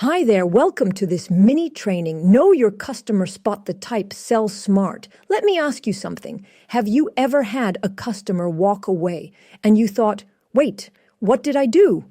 Hi there, welcome to this mini training, Know Your Customer, Spot the Type, Sell Smart. Let me ask you something. Have you ever had a customer walk away and you thought, wait, what did I do?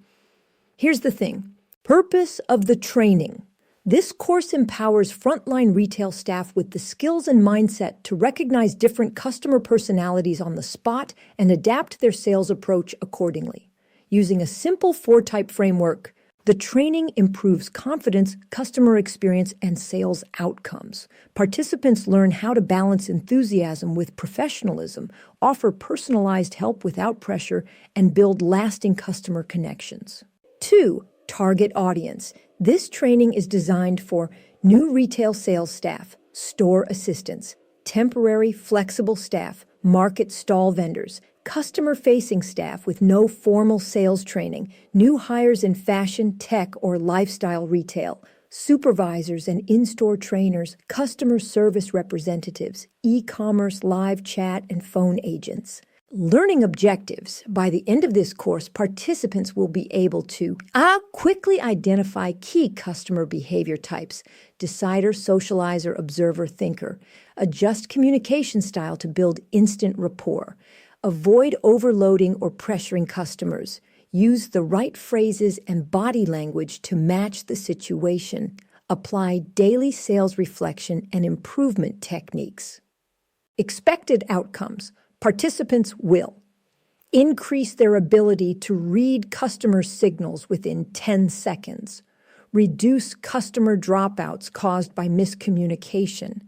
Here's the thing. Purpose of the training. This course empowers frontline retail staff with the skills and mindset to recognize different customer personalities on the spot and adapt their sales approach accordingly. Using a simple 4-type framework, the training improves confidence, customer experience, and sales outcomes. Participants learn how to balance enthusiasm with professionalism, offer personalized help without pressure, and build lasting customer connections. 2. Target audience. This training is designed for new retail sales staff, store assistants, temporary flexible staff, market stall vendors, customer-facing staff with no formal sales training, new hires in fashion, tech, or lifestyle retail, supervisors and in-store trainers, customer service representatives, e-commerce, live chat, and phone agents. Learning objectives. By the end of this course, participants will be able to quickly identify key customer behavior types, decider, socializer, observer, thinker, adjust communication style to build instant rapport, avoid overloading or pressuring customers, use the right phrases and body language to match the situation, apply daily sales reflection and improvement techniques. Expected outcomes. Participants will increase their ability to read customer signals within 10 seconds, reduce customer dropouts caused by miscommunication,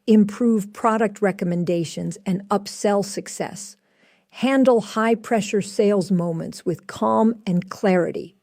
improve product recommendations and upsell success, handle high-pressure sales moments with calm and clarity,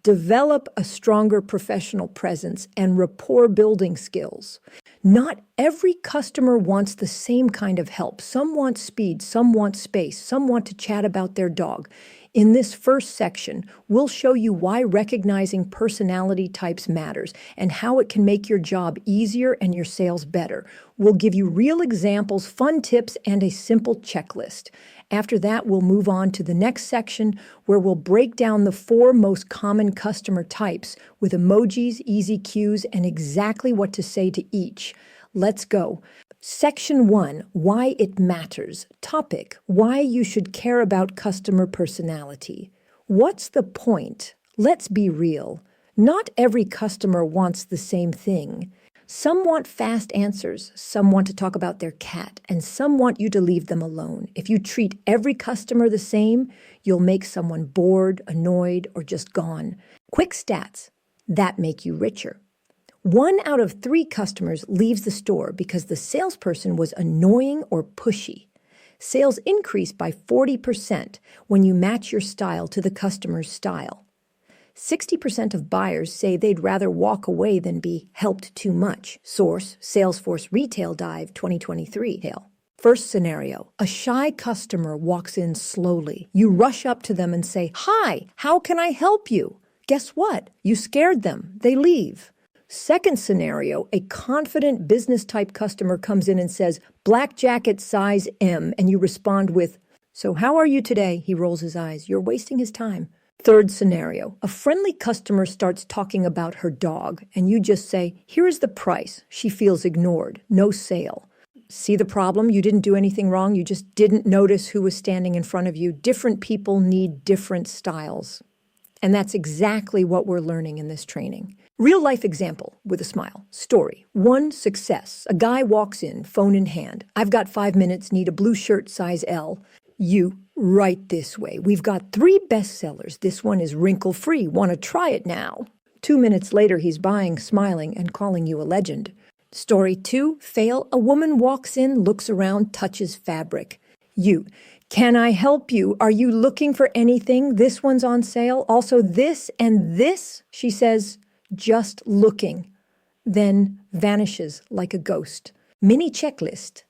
develop a stronger professional presence and rapport-building skills. Not every customer wants the same kind of help. Some want speed, some want space, some want to chat about their dog. In this first section, we'll show you why recognizing personality types matters and how it can make your job easier and your sales better. We'll give you real examples, fun tips, and a simple checklist. After that, we'll move on to the next section where we'll break down the 4 most common customer types with emojis, easy cues, and exactly what to say to each. Let's go. Section 1, Why It Matters. Topic, Why You Should Care About Customer Personality. What's the point? Let's be real. Not every customer wants the same thing. Some want fast answers, some want to talk about their cat, and some want you to leave them alone. If you treat every customer the same, you'll make someone bored, annoyed, or just gone. Quick stats that make you richer. 1 out of 3 customers leaves the store because the salesperson was annoying or pushy. Sales increase by 40% when you match your style to the customer's style. 60% of buyers say they'd rather walk away than be helped too much. Source, Salesforce Retail Dive 2023. First scenario, a shy customer walks in slowly. You rush up to them and say, "Hi, how can I help you?" Guess what? You scared them. They leave. Second scenario, a confident business-type customer comes in and says, "Black jacket size M," and you respond with, "So how are you today?" He rolls his eyes. You're wasting his time. Third scenario, a friendly customer starts talking about her dog, and you just say, "Here is the price." She feels ignored. No sale. See the problem? You didn't do anything wrong. You just didn't notice who was standing in front of you. Different people need different styles. And that's exactly what we're learning in this training. Real life example with a smile. Story. 1, success. A guy walks in, phone in hand. "I've got 5 minutes, need a blue shirt size L." You, "Right this way. We've got 3 bestsellers. This one is wrinkle-free. Want to try it now?" 2 minutes later, he's buying, smiling, and calling you a legend. Story 2, fail. A woman walks in, looks around, touches fabric. You, "Can I help you? Are you looking for anything? This one's on sale. Also this and this?" She says, "Just looking." Then vanishes like a ghost. Mini checklist.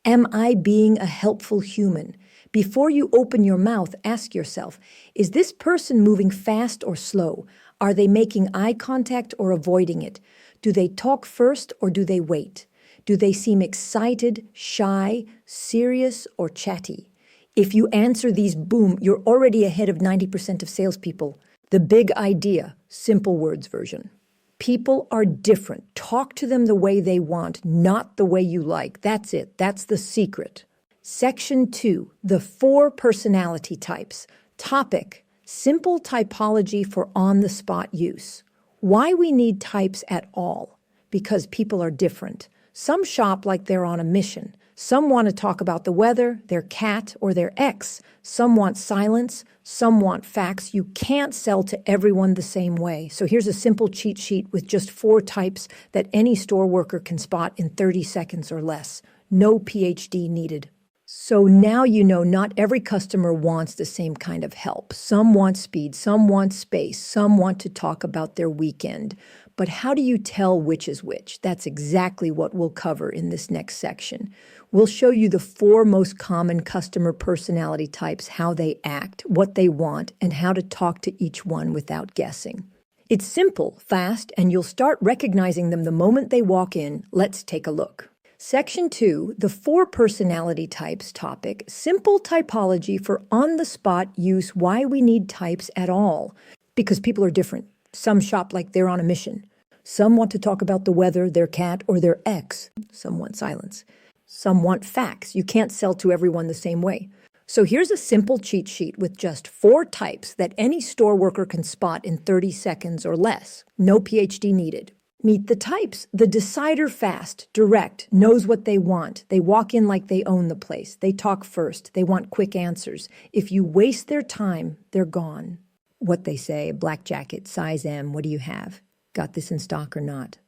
Am I being a helpful human? Before you open your mouth, ask yourself, is this person moving fast or slow? Are they making eye contact or avoiding it? Do they talk first or do they wait? Do they seem excited, shy, serious, or chatty? If you answer these, boom, you're already ahead of 90% of salespeople. The big idea, simple words version. People are different. Talk to them the way they want, not the way you like. That's it. That's the secret. Section 2, the 4 personality types. Topic, simple typology for on-the-spot use. Why we need types at all? Because people are different. Some shop like they're on a mission. Some want to talk about the weather, their cat, or their ex. Some want silence. Some want facts. You can't sell to everyone the same way. So here's a simple cheat sheet with just 4 types that any store worker can spot in 30 seconds or less. No PhD needed. So now you know not every customer wants the same kind of help. Some want speed, some want space, some want to talk about their weekend. But how do you tell which is which? That's exactly what we'll cover in this next section. We'll show you the 4 most common customer personality types, how they act, what they want, and how to talk to each one without guessing. It's simple, fast, and you'll start recognizing them the moment they walk in. Let's take a look. Section 2, the 4 personality types topic, simple typology for on-the-spot use, why we need types at all. Because people are different. Some shop like they're on a mission. Some want to talk about the weather, their cat, or their ex. Some want silence. Some want facts. You can't sell to everyone the same way. So here's a simple cheat sheet with just 4 types that any store worker can spot in 30 seconds or less. No PhD needed. Meet the types. The decider fast, direct, knows what they want. They walk in like they own the place. They talk first. They want quick answers. If you waste their time, they're gone. What they say, black jacket, size M, what do you have? Got this in stock or not?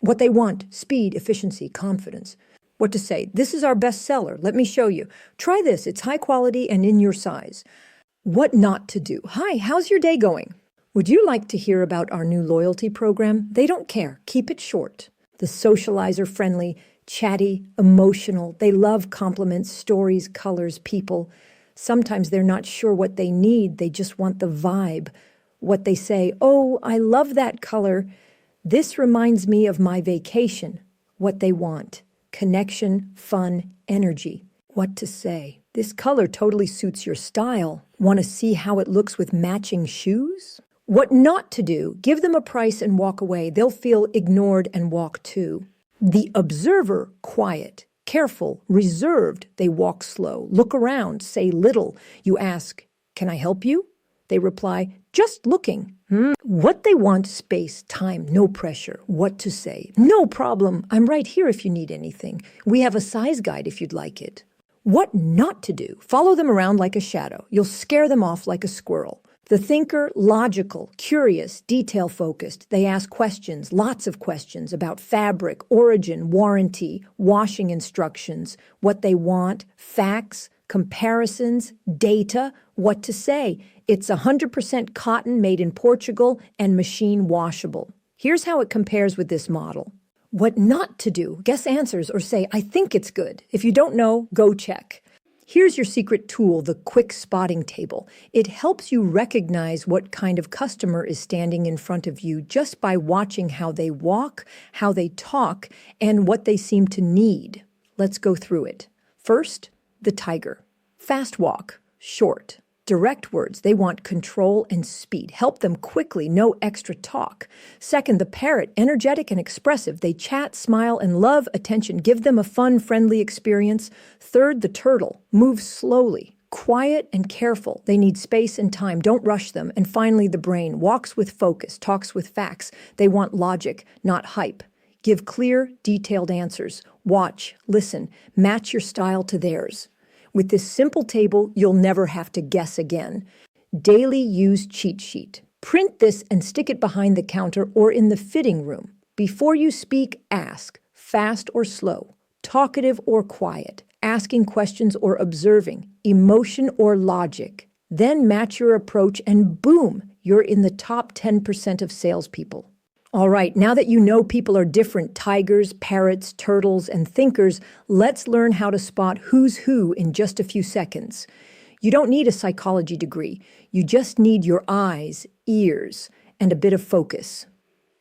What they want, speed, efficiency, confidence. What to say, this is our best seller. Let me show you. Try this, it's high quality and in your size. What not to do. Hi, how's your day going? Would you like to hear about our new loyalty program? They don't care. Keep it short. The socializer friendly, chatty, emotional. They love compliments, stories, colors, people. Sometimes they're not sure what they need. They just want the vibe. What they say, oh, I love that color. This reminds me of my vacation. What they want, connection, fun, energy. What to say. This color totally suits your style. Want to see how it looks with matching shoes? What not to do, give them a price and walk away. They'll feel ignored and walk too. The observer, quiet, careful, reserved. They walk slow, look around, say little. You ask, can I help you? They reply, just looking. What they want, space, time, no pressure. What to say? No problem. I'm right here if you need anything. We have a size guide if you'd like it. What not to do, follow them around like a shadow. You'll scare them off like a squirrel. The thinker, logical, curious, detail-focused. They ask questions, lots of questions about fabric, origin, warranty, washing instructions, what they want, facts, comparisons, data, what to say. It's 100% cotton made in Portugal and machine washable. Here's how it compares with this model. What not to do, guess answers or say, I think it's good. If you don't know, go check. Here's your secret tool, the quick spotting table. It helps you recognize what kind of customer is standing in front of you just by watching how they walk, how they talk, and what they seem to need. Let's go through it. First, the tiger. Fast walk, short. Direct words, they want control and speed. Help them quickly, no extra talk. Second, the parrot, energetic and expressive. They chat, smile, and love attention. Give them a fun, friendly experience. Third, the turtle, move slowly, quiet and careful. They need space and time. Don't rush them. And finally, the brain, walks with focus, talks with facts. They want logic, not hype. Give clear, detailed answers. Watch, listen, match your style to theirs. With this simple table, you'll never have to guess again. Daily use cheat sheet. Print this and stick it behind the counter or in the fitting room. Before you speak, ask, fast or slow, talkative or quiet, asking questions or observing, emotion or logic. Then match your approach and boom, you're in the top 10% of salespeople. All right, now that you know people are different, tigers, parrots, turtles, and thinkers, let's learn how to spot who's who in just a few seconds. You don't need a psychology degree. You just need your eyes, ears, and a bit of focus.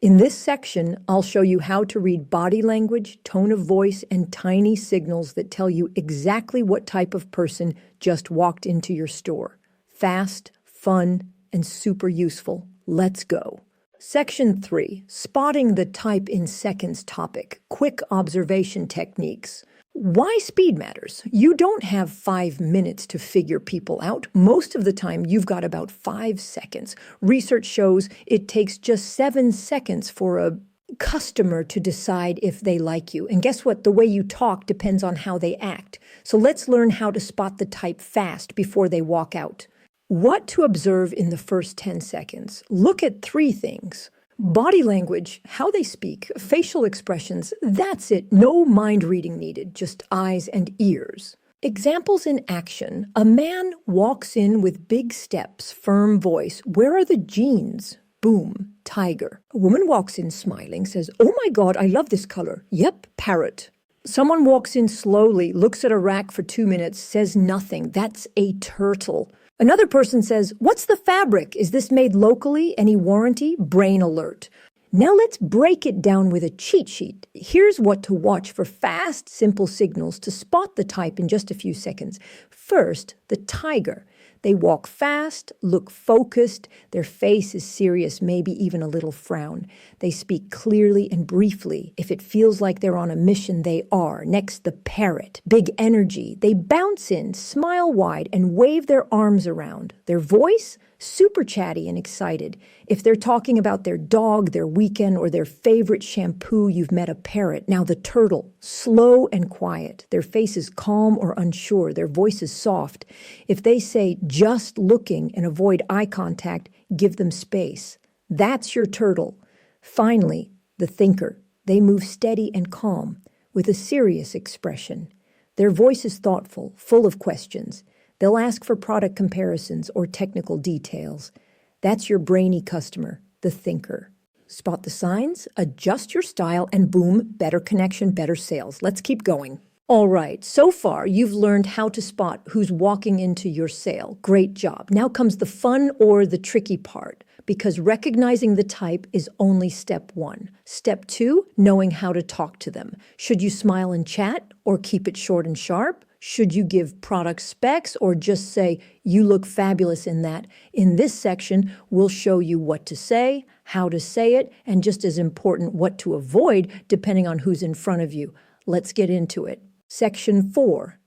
In this section, I'll show you how to read body language, tone of voice, and tiny signals that tell you exactly what type of person just walked into your store. Fast, fun, and super useful. Let's go. Section 3, Spotting the Type in Seconds topic, quick observation techniques. Why speed matters? You don't have 5 minutes to figure people out. Most of the time, you've got about 5 seconds. Research shows it takes just 7 seconds for a customer to decide if they like you. And guess what? The way you talk depends on how they act. So let's learn how to spot the type fast before they walk out. What to observe in the first 10 seconds? Look at 3 things. Body language, how they speak, facial expressions, that's it. No mind reading needed, just eyes and ears. Examples in action. A man walks in with big steps, firm voice. Where are the jeans? Boom, tiger. A woman walks in smiling, says, oh my God, I love this color. Yep, parrot. Someone walks in slowly, looks at a rack for 2 minutes, says nothing. That's a turtle. Another person says, what's the fabric? Is this made locally? Any warranty? Brain alert. Now let's break it down with a cheat sheet. Here's what to watch for fast, simple signals to spot the type in just a few seconds. First, the tiger. They walk fast, look focused, their face is serious, maybe even a little frown. They speak clearly and briefly. If it feels like they're on a mission, they are. Next, the parrot. Big energy. They bounce in, smile wide, and wave their arms around. Their voice? Super chatty and excited. If they're talking about their dog, their weekend, or their favorite shampoo, you've met a parrot. Now the turtle, slow and quiet. Their face is calm or unsure. Their voice is soft. If they say just looking and avoid eye contact, give them space. That's your turtle. Finally, the thinker. They move steady and calm with a serious expression. Their voice is thoughtful, full of questions. They'll ask for product comparisons or technical details. That's your brainy customer, the thinker. Spot the signs, adjust your style, and boom, better connection, better sales. Let's keep going. All right, so far you've learned how to spot who's walking into your sale. Great job. Now comes the fun or the tricky part, because recognizing the type is only step 1. Step 2, knowing how to talk to them. Should you smile and chat or keep it short and sharp? Should you give product specs or just say, you look fabulous in that? In this section, we'll show you what to say, how to say it, and just as important, what to avoid depending on who's in front of you. Let's get into it. Section 4,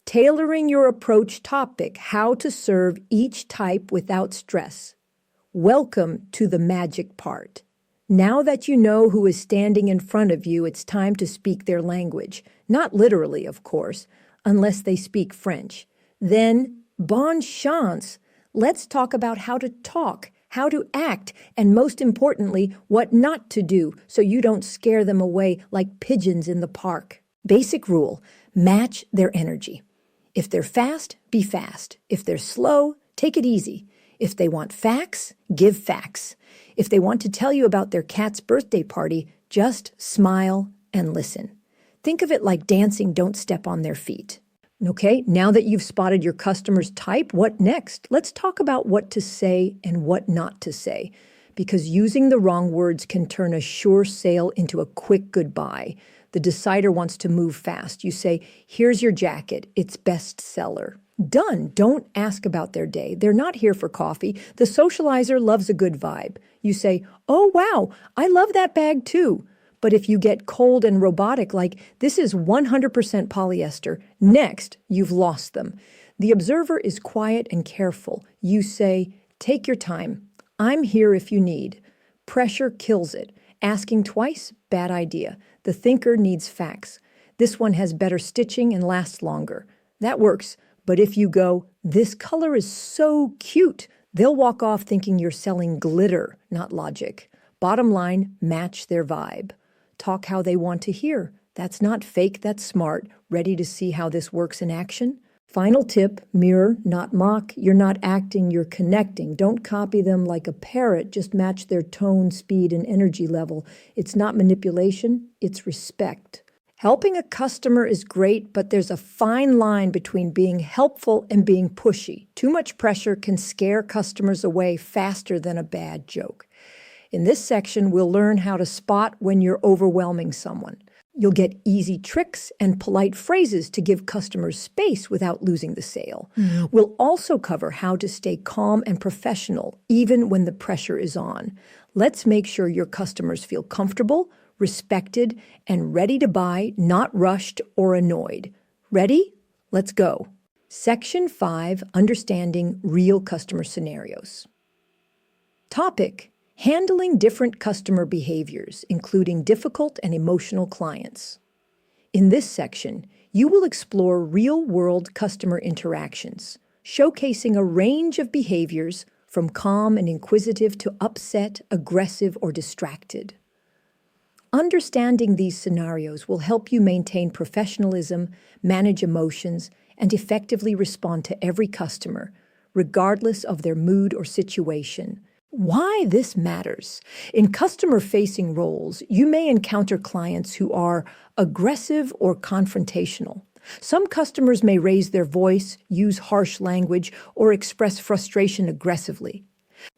tailoring your approach topic, how to serve each type without stress. Welcome to the magic part. Now that you know who is standing in front of you, it's time to speak their language. Not literally, of course, unless they speak French. Then, bon chance. Let's talk about how to talk, how to act, and most importantly, what not to do so you don't scare them away like pigeons in the park. Basic rule, match their energy. If they're fast, be fast. If they're slow, take it easy. If they want facts, give facts. If they want to tell you about their cat's birthday party, just smile and listen. Think of it like dancing, don't step on their feet. Okay, now that you've spotted your customer's type, what next? Let's talk about what to say and what not to say, because using the wrong words can turn a sure sale into a quick goodbye. The decider wants to move fast. You say, here's your jacket, it's bestseller. Done. Don't ask about their day. They're not here for coffee. The socializer loves a good vibe. You say, oh, wow, I love that bag too. But if you get cold and robotic, like this is 100% polyester, next, you've lost them. The observer is quiet and careful. You say, take your time. I'm here if you need. Pressure kills it. Asking twice, bad idea. The thinker needs facts. This one has better stitching and lasts longer. That works. But if you go, this color is so cute, they'll walk off thinking you're selling glitter, not logic. Bottom line, match their vibe. Talk how they want to hear. That's not fake, that's smart. Ready to see how this works in action? Final tip, mirror, not mock. You're not acting, you're connecting. Don't copy them like a parrot. Just match their tone, speed, and energy level. It's not manipulation, it's respect. Helping a customer is great, but there's a fine line between being helpful and being pushy. Too much pressure can scare customers away faster than a bad joke. In this section, we'll learn how to spot when you're overwhelming someone. You'll get easy tricks and polite phrases to give customers space without losing the sale. We'll also cover how to stay calm and professional, even when the pressure is on. Let's make sure your customers feel comfortable, respected, and ready to buy, not rushed or annoyed. Ready? Let's go. Section 5, Understanding Real Customer Scenarios. Topic: Handling different customer behaviors, including difficult and emotional clients. In this section, you will explore real-world customer interactions, showcasing a range of behaviors from calm and inquisitive to upset, aggressive, or distracted. Understanding these scenarios will help you maintain professionalism, manage emotions, and effectively respond to every customer, regardless of their mood or situation. Why this matters? In customer-facing roles, you may encounter clients who are aggressive or confrontational. Some customers may raise their voice, use harsh language, or express frustration aggressively.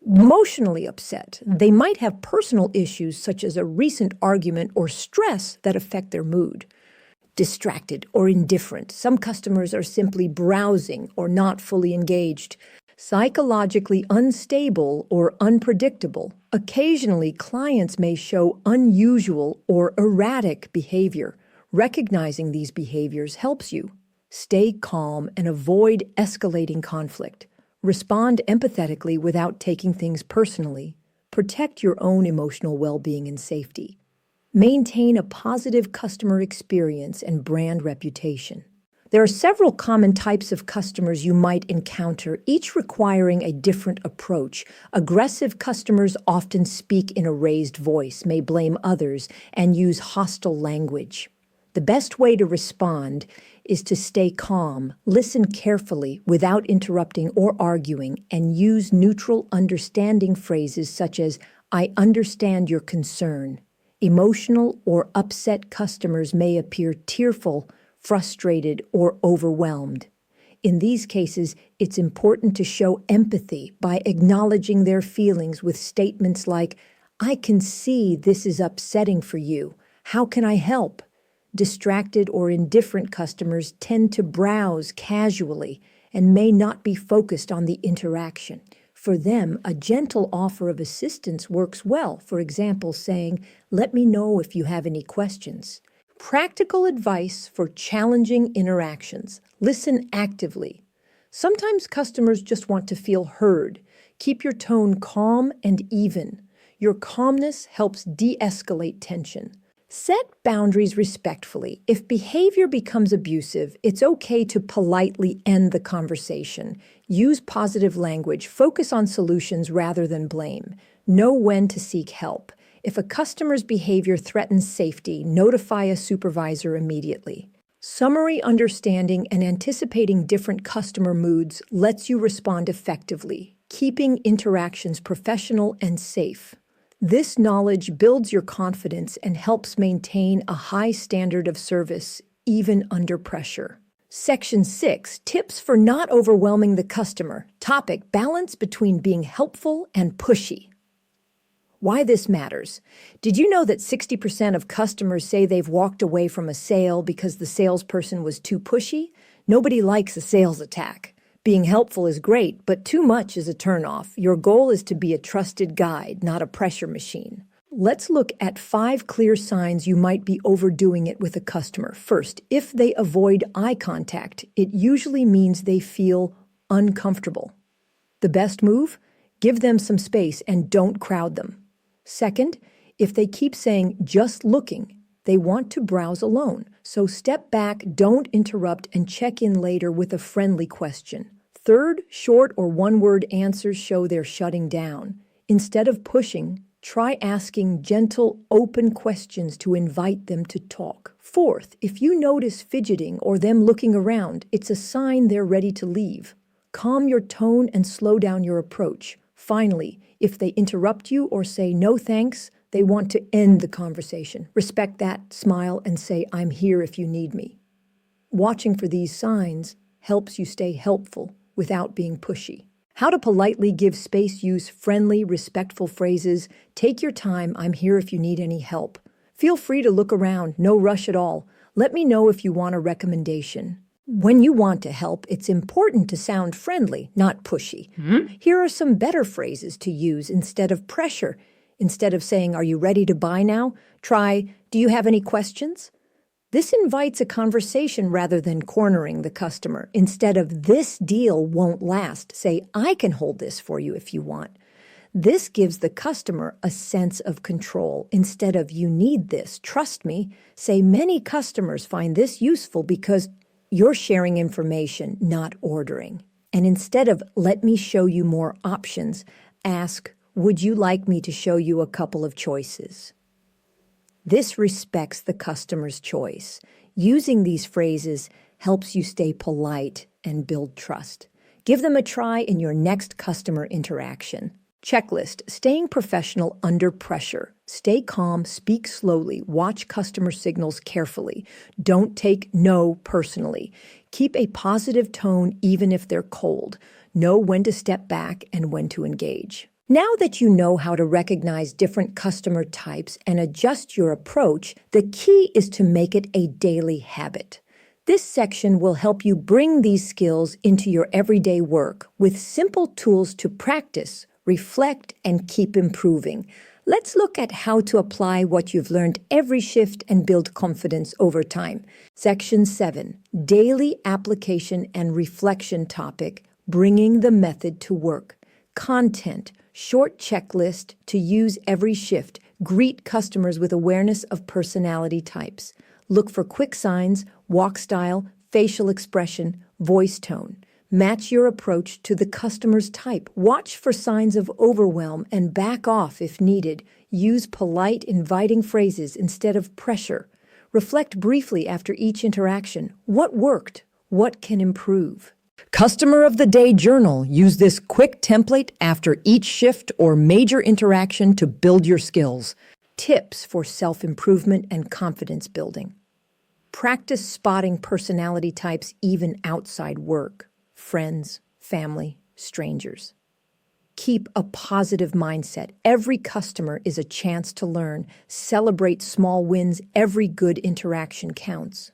Emotionally upset, they might have personal issues such as a recent argument or stress that affect their mood. Distracted or indifferent, some customers are simply browsing or not fully engaged. Psychologically unstable or unpredictable, occasionally clients may show unusual or erratic behavior. Recognizing these behaviors helps you stay calm and avoid escalating conflict. Respond empathetically without taking things personally. Protect your own emotional well-being and safety. Maintain a positive customer experience and brand reputation. There are several common types of customers you might encounter, each requiring a different approach. Aggressive customers often speak in a raised voice, may blame others, and use hostile language. The best way to respond is to stay calm, listen carefully without interrupting or arguing, and use neutral, understanding phrases such as, "I understand your concern." Emotional or upset customers may appear tearful, frustrated, or overwhelmed. In these cases, it's important to show empathy by acknowledging their feelings with statements like, "I can see this is upsetting for you. How can I help?" Distracted or indifferent customers tend to browse casually and may not be focused on the interaction. For them, a gentle offer of assistance works well, for example, saying, "Let me know if you have any questions." Practical advice for challenging interactions. Listen actively. Sometimes customers just want to feel heard. Keep your tone calm and even. Your calmness helps de-escalate tension. Set boundaries respectfully. If behavior becomes abusive, it's okay to politely end the conversation. Use positive language. Focus on solutions rather than blame. Know when to seek help. If a customer's behavior threatens safety, notify a supervisor immediately. Summary understanding and anticipating different customer moods lets you respond effectively, keeping interactions professional and safe. This knowledge builds your confidence and helps maintain a high standard of service, even under pressure. Section 6, Tips for Not Overwhelming the Customer. Topic: Balance between being helpful and pushy. Why this matters. Did you know that 60% of customers say they've walked away from a sale because the salesperson was too pushy? Nobody likes a sales attack. Being helpful is great, but too much is a turnoff. Your goal is to be a trusted guide, not a pressure machine. Let's look at 5 clear signs you might be overdoing it with a customer. First, if they avoid eye contact, it usually means they feel uncomfortable. The best move? Give them some space and don't crowd them. Second, if they keep saying, "just looking," they want to browse alone. So step back, don't interrupt, and check in later with a friendly question. Third, short or one-word answers show they're shutting down. Instead of pushing, try asking gentle, open questions to invite them to talk. Fourth, if you notice fidgeting or them looking around, it's a sign they're ready to leave. Calm your tone and slow down your approach. Finally, if they interrupt you or say no thanks, they want to end the conversation. Respect that, smile, and say, "I'm here if you need me." Watching for these signs helps you stay helpful without being pushy. How to politely give space. Use friendly, respectful phrases. Take your time. "I'm here if you need any help." Feel free to look around. No rush at all. Let me know if you want a recommendation. When you want to help, it's important to sound friendly, not pushy. Here are some better phrases to use instead of pressure. Instead of saying, "Are you ready to buy now?" try, "Do you have any questions?" This invites a conversation rather than cornering the customer. Instead of, "This deal won't last," say, "I can hold this for you if you want." This gives the customer a sense of control. Instead of, "You need this, trust me," say, "Many customers find this useful because you're sharing information, not ordering." And instead of, "Let me show you more options," ask, "Would you like me to show you a couple of choices?" This respects the customer's choice. Using these phrases helps you stay polite and build trust. Give them a try in your next customer interaction. Checklist: staying professional under pressure. Stay calm, speak slowly, watch customer signals carefully. Don't take no personally. Keep a positive tone even if they're cold. Know when to step back and when to engage. Now that you know how to recognize different customer types and adjust your approach, the key is to make it a daily habit. This section will help you bring these skills into your everyday work with simple tools to practice, reflect, and keep improving. Let's look at how to apply what you've learned every shift and build confidence over time. Section 7, Daily Application and Reflection Topic, Bringing the Method to Work. Content: short checklist to use every shift. Greet customers with awareness of personality types. Look for quick signs, walk style, facial expression, voice tone. Match your approach to the customer's type. Watch for signs of overwhelm and back off if needed. Use polite, inviting phrases instead of pressure. Reflect briefly after each interaction. What worked? What can improve? Customer of the Day Journal. Use this quick template after each shift or major interaction to build your skills. Tips for self-improvement and confidence building. Practice spotting personality types even outside work. Friends, family, strangers. Keep a positive mindset. Every customer is a chance to learn. Celebrate small wins. Every good interaction counts.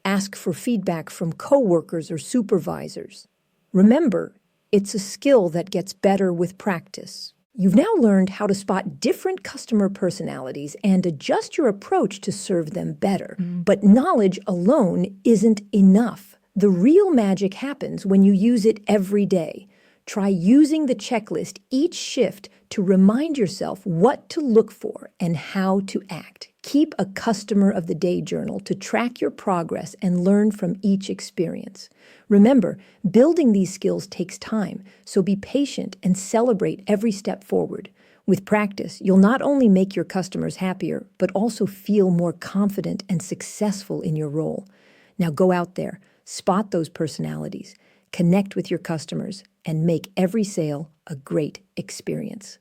Ask for feedback from coworkers or supervisors. Remember, it's a skill that gets better with practice. You've now learned how to spot different customer personalities and adjust your approach to serve them better. But knowledge alone isn't enough. The real magic happens when you use it every day. Try using the checklist each shift to remind yourself what to look for and how to act. Keep a Customer of the Day journal to track your progress and learn from each experience. Remember, building these skills takes time, so be patient and celebrate every step forward. With practice, you'll not only make your customers happier, but also feel more confident and successful in your role. Now go out there, spot those personalities, connect with your customers, and make every sale a great experience.